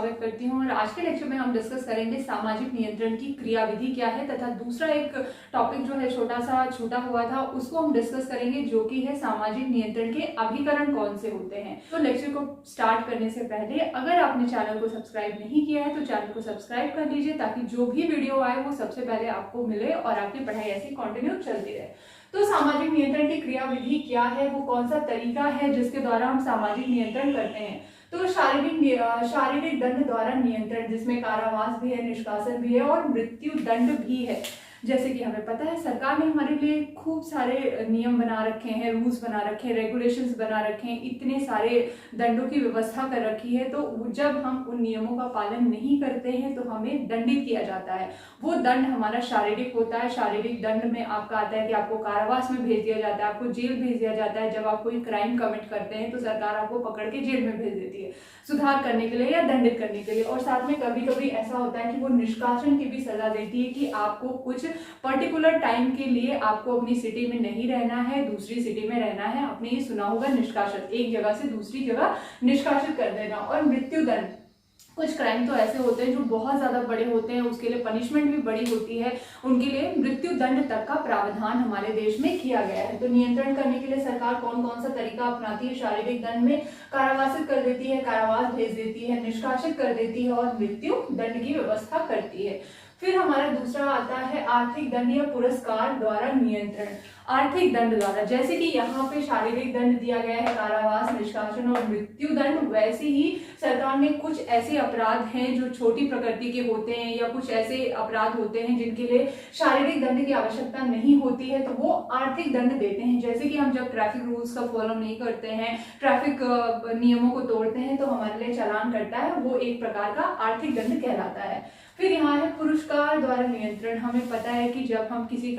स्वागत करती हूँ। और आज के लेक्चर में हम डिस्कस करेंगे सामाजिक नियंत्रण की क्रियाविधि क्या है, तथा दूसरा एक टॉपिक जो है छोटा सा छूटा हुआ था उसको हम डिस्कस करेंगे, जो कि है सामाजिक नियंत्रण के अभिकरण कौन से होते हैं। तो लेक्चर को स्टार्ट करने से पहले अगर आपने चैनल को सब्सक्राइब नहीं किया है तो चैनल को सब्सक्राइब कर लीजिए, ताकि जो भी वीडियो आए वो सबसे पहले आपको मिले और आपकी पढ़ाई ऐसी कंटिन्यू चलती रहे। तो सामाजिक नियंत्रण की क्रियाविधि क्या है, वो कौन सा तरीका है जिसके द्वारा हम सामाजिक नियंत्रण करते हैं। तो शारीरिक दंड द्वारा नियंत्रण, जिसमें कारावास भी है, निष्कासन भी है और मृत्यु दंड भी है। जैसे कि हमें पता है सरकार ने हमारे लिए खूब सारे नियम बना रखे हैं, रूल्स बना रखे हैं, रेगुलेशंस बना रखे हैं, इतने सारे दंडों की व्यवस्था कर रखी है। तो जब हम उन नियमों का पालन नहीं करते हैं तो हमें दंडित किया जाता है। वो दंड हमारा शारीरिक होता है। शारीरिक दंड में आपका आता है कि आपको कारावास में भेज दिया जाता है, आपको जेल भेज दिया जाता है। जब आप कोई क्राइम कमिट करते हैं तो सरकार आपको पकड़ के जेल में भेज देती है, सुधार करने के लिए या दंडित करने के लिए। और साथ में कभी कभी ऐसा होता है कि वो निष्कासन की भी सजा देती है कि आपको कुछ पर्टिकुलर टाइम के लिए आपको अपनी सिटी में नहीं रहना है, दूसरी सिटी में रहना है। आपने ये सुना होगा निष्कासन, एक जगह से दूसरी जगह निष्कासित कर देना। और मृत्यु दंड, कुछ क्राइम तो ऐसे होते हैं जो बहुत ज्यादा बड़े होते हैं, उसके लिए पनिशमेंट भी बड़ी होती है, उनके लिए मृत्यु दंड तक का प्रावधान हमारे देश में किया गया है। तो नियंत्रण करने के लिए सरकार कौन कौन सा तरीका अपनाती है। शारीरिक दंड में कारावासित कर देती है, कारावास भेज देती है, निष्कासित कर देती है और मृत्यु दंड की व्यवस्था करती है। फिर हमारा दूसरा आता है आर्थिक दंड या पुरस्कार द्वारा नियंत्रण। आर्थिक दंड द्वारा, जैसे कि यहाँ पे शारीरिक दंड दिया गया है, कारावास, निष्कासन और मृत्यु दंड, वैसे ही सरकार ने कुछ ऐसे अपराध हैं जो छोटी प्रकृति के होते हैं या कुछ ऐसे अपराध होते हैं जिनके लिए शारीरिक दंड की आवश्यकता नहीं होती है, तो वो आर्थिक दंड देते हैं। जैसे कि हम जब ट्रैफिक रूल्स का फॉलो नहीं करते हैं, ट्रैफिक नियमों को तोड़ते हैं तो हमारे लिए चालान कटता है, वो एक प्रकार का आर्थिक दंड कहलाता है। फिर यहाँ है पुरस्कार द्वारा नियंत्रण। हमें पता है कि जब हम किसी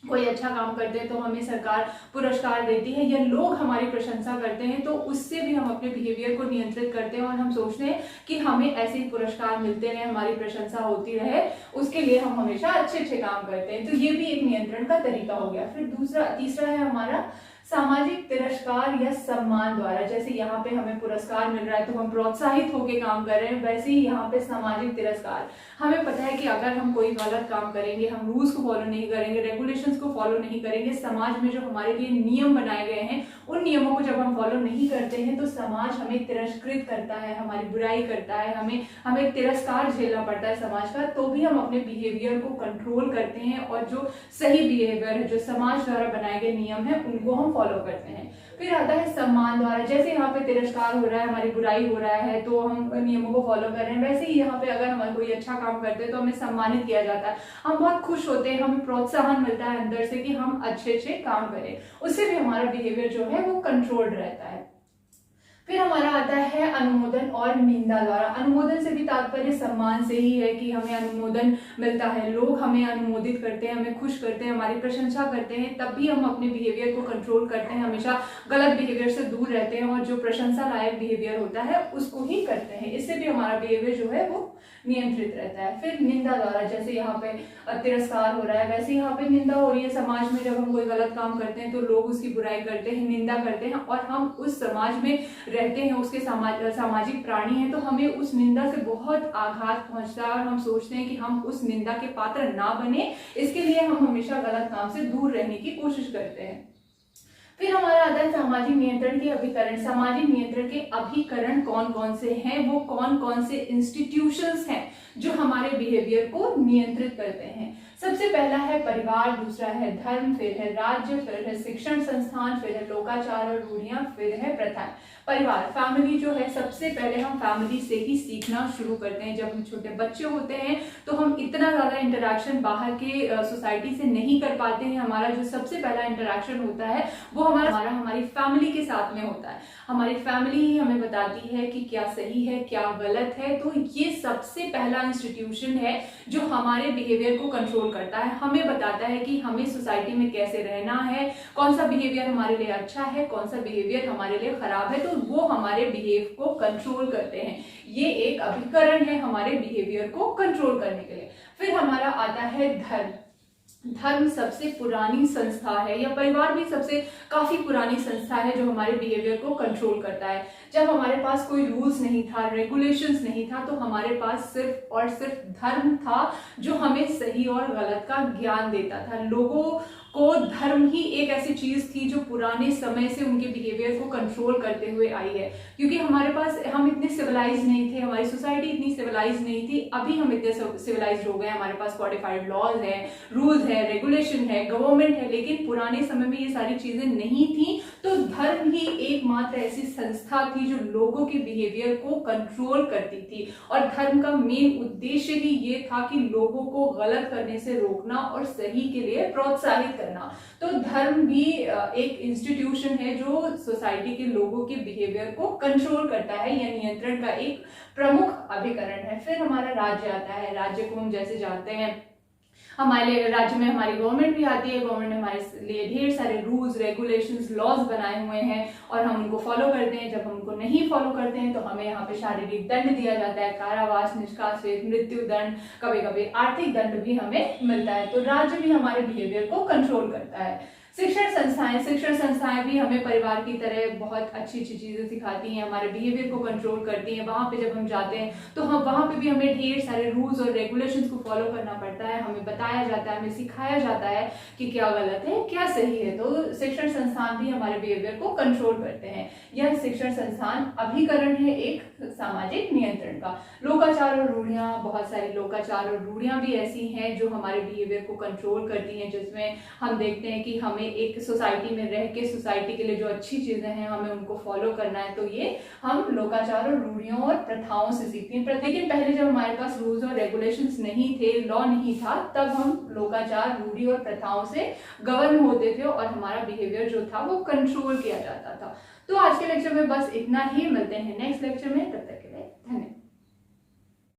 कोई अच्छा काम करते हैं तो हमें सरकार पुरस्कार देती है, या लोग हमारी प्रशंसा करते हैं तो उससे भी हम अपने बिहेवियर को नियंत्रित करते हैं और हम सोचते हैं कि हमें ऐसे ही पुरस्कार मिलते रहे, हमारी प्रशंसा होती रहे, उसके लिए हम हमेशा अच्छे अच्छे काम करते हैं। तो ये भी एक नियंत्रण का तरीका हो गया। फिर तीसरा है हमारा सामाजिक तिरस्कार या सम्मान द्वारा। जैसे यहाँ पे हमें पुरस्कार मिल रहा है तो हम प्रोत्साहित होकर काम कर रहे हैं, वैसे ही यहाँ पे सामाजिक तिरस्कार। हमें पता है कि अगर हम कोई गलत काम करेंगे, हम रूल्स को फॉलो नहीं करेंगे, रेगुलेशंस को फॉलो नहीं करेंगे, समाज में जो हमारे लिए नियम बनाए गए हैं उन नियमों को जब हम फॉलो नहीं करते हैं तो समाज हमें तिरस्कृत करता है, हमारी बुराई करता है, हमें तिरस्कार झेलना पड़ता है समाज का। तो भी हम अपने बिहेवियर को कंट्रोल करते हैं और जो सही बिहेवियर है, जो समाज द्वारा बनाए गए नियम है, उनको हम फॉलो करते हैं। फिर आता है सम्मान द्वारा। जैसे यहाँ पे तिरस्कार हो रहा है, हमारी बुराई हो रहा है तो हम नियमों को फॉलो कर रहे हैं, वैसे ही यहाँ पे अगर हम कोई अच्छा काम करते हैं तो हमें सम्मानित किया जाता है, हम बहुत खुश होते हैं, हमें प्रोत्साहन मिलता है अंदर से कि हम अच्छे अच्छे काम करें, उससे भी हमारा बिहेवियर जो है वो कंट्रोल्ड रहता है। फिर हमारा आता है अनुमोदन और निंदा द्वारा। अनुमोदन से भी तात्पर्य सम्मान से ही है कि हमें अनुमोदन मिलता है, लोग हमें अनुमोदित करते हैं, हमें खुश करते हैं, हमारी प्रशंसा करते हैं, तब भी हम अपने बिहेवियर को कंट्रोल करते हैं, हमेशा गलत बिहेवियर से दूर रहते हैं और जो प्रशंसा लायक बिहेवियर होता है उसको ही करते हैं। इससे भी हमारा बिहेवियर जो है वो नियंत्रित रहता है। फिर निंदा द्वारा, जैसे यहाँ पे तिरस्कार हो रहा है वैसे यहाँ पे निंदा हो रही है। समाज में जब हम कोई गलत काम करते हैं तो लोग उसकी बुराई करते हैं, निंदा करते हैं, और हम उस समाज में रहते हैं, उसके सामाजिक प्राणी हैं, तो हमें उस निंदा से बहुत आघात पहुंचता है और हम सोचते हैं कि हम उस निंदा के पात्र ना बने, इसके लिए हम हमेशा गलत काम से दूर रहने की कोशिश करते हैं। फिर हमारा आता है सामाजिक नियंत्रण के अभिकरण। सामाजिक नियंत्रण के अभिकरण कौन कौन से हैं, वो कौन कौन से इंस्टीट्यूशंस हैं जो हमारे बिहेवियर को नियंत्रित करते हैं। सबसे पहला है परिवार, दूसरा है धर्म, फिर है राज्य, फिर है शिक्षण संस्थान, फिर है लोकाचार और रूढ़ियां, फिर है प्रथाएं। परिवार, फैमिली जो है, सबसे पहले हम फैमिली से ही सीखना शुरू करते हैं। जब हम छोटे बच्चे होते हैं तो हम इतना ज्यादा इंटरेक्शन बाहर के सोसाइटी से नहीं कर पाते हैं। हमारा जो सबसे पहला इंटरेक्शन होता है वो हमारी फैमिली के साथ में होता है। हमारी फैमिली ही हमें बताती है कि क्या सही है, क्या गलत है। तो ये सबसे पहला इंस्टीट्यूशन है जो हमारे बिहेवियर को कंट्रोल करता है, हमें बताता है कि हमें सोसाइटी में कैसे रहना है, कौन सा बिहेवियर हमारे लिए अच्छा है, कौन सा बिहेवियर हमारे लिए खराब है। तो वो हमारे बिहेव को कंट्रोल करते हैं। ये एक अभिकरण है हमारे बिहेवियर को कंट्रोल करने के लिए। फिर हमारा आता है धर्म। धर्म सबसे पुरानी संस्था है, या परिवार भी सबसे काफी पुरानी संस्था है जो हमारे बिहेवियर को कंट्रोल करता है। जब हमारे पास कोई रूल्स नहीं था, रेगुलेशंस नहीं था, तो हमारे पास सिर्फ और सिर्फ धर्म था जो हमें सही और गलत का ज्ञान देता था। लोगों को धर्म ही एक ऐसी चीज थी जो पुराने समय से उनके बिहेवियर को कंट्रोल करते हुए आई है। क्योंकि हमारे पास, हम इतने सिविलाइज नहीं थे, हमारी सोसाइटी इतनी सिविलाइज नहीं थी। अभी हम इतने सिविलाइज हो गए, हमारे पास कॉडिफाइड लॉज है, रूल्स है, रेगुलेशन है, गवर्नमेंट है, लेकिन पुराने समय में ये सारी चीजें नहीं थी। तो धर्म ही एकमात्र ऐसी संस्था थी जो लोगों के बिहेवियर को कंट्रोल करती थी, और धर्म का मेन उद्देश्य ही ये था कि लोगों को गलत करने से रोकना और सही के लिए प्रोत्साहित करना। तो धर्म भी एक इंस्टीट्यूशन है जो सोसाइटी के लोगों के बिहेवियर को कंट्रोल करता है, या नियंत्रण का एक प्रमुख अभिकरण है। फिर हमारा राज्य आता है। राज्य को हम जैसे जानते हैं, हमारे राज्य में हमारी गवर्नमेंट भी आती है। गवर्नमेंट ने हमारे लिए ढेर सारे रूल्स, रेगुलेशंस, लॉज बनाए हुए हैं, और हम उनको फॉलो करते हैं। जब हम उनको नहीं फॉलो करते हैं तो हमें यहाँ पे शारीरिक दंड दिया जाता है, कारावास, निष्कासित, मृत्यु दंड, कभी कभी आर्थिक दंड भी हमें मिलता है। तो राज्य भी हमारे बिहेवियर को कंट्रोल करता है। शिक्षण संस्थाएं भी हमें परिवार की तरह बहुत अच्छी अच्छी चीजें सिखाती हैं, हमारे बिहेवियर को कंट्रोल करती हैं। वहां पे जब हम जाते हैं तो हम वहां पे भी हमें ढेर सारे रूल्स और रेगुलेशंस को फॉलो करना पड़ता है। हमें बताया जाता है, हमें सिखाया जाता है कि क्या गलत है, क्या सही है। तो शिक्षण संस्थान भी हमारे बिहेवियर को कंट्रोल करते हैं। यह शिक्षण संस्थान अभिकरण है एक सामाजिक नियंत्रण का। लोकाचार और रूढ़ियां, बहुत सारी लोकाचार और रूढ़ियां भी ऐसी हैं जो हमारे बिहेवियर को कंट्रोल करती हैं, जिसमें हम देखते हैं कि हमें एक सोसाइटी में रह के सोसाइटी के लिए जो अच्छी चीजें हैं हमें उनको फॉलो करना है। तो ये हम लोकाचार और रूढ़ियों और प्रथाओं से सीखते हैं। लेकिन पहले जब हमारे पास रूल्स और रेगुलेशंस नहीं थे, लॉ नहीं था, तब हम लोकाचार, रूढ़ी और प्रथाओं से गवर्न होते थे और हमारा बिहेवियर जो था वो कंट्रोल किया जाता था। तो आज के लेक्चर में बस इतना ही। मिलते हैं नेक्स्ट लेक्चर में, तब तक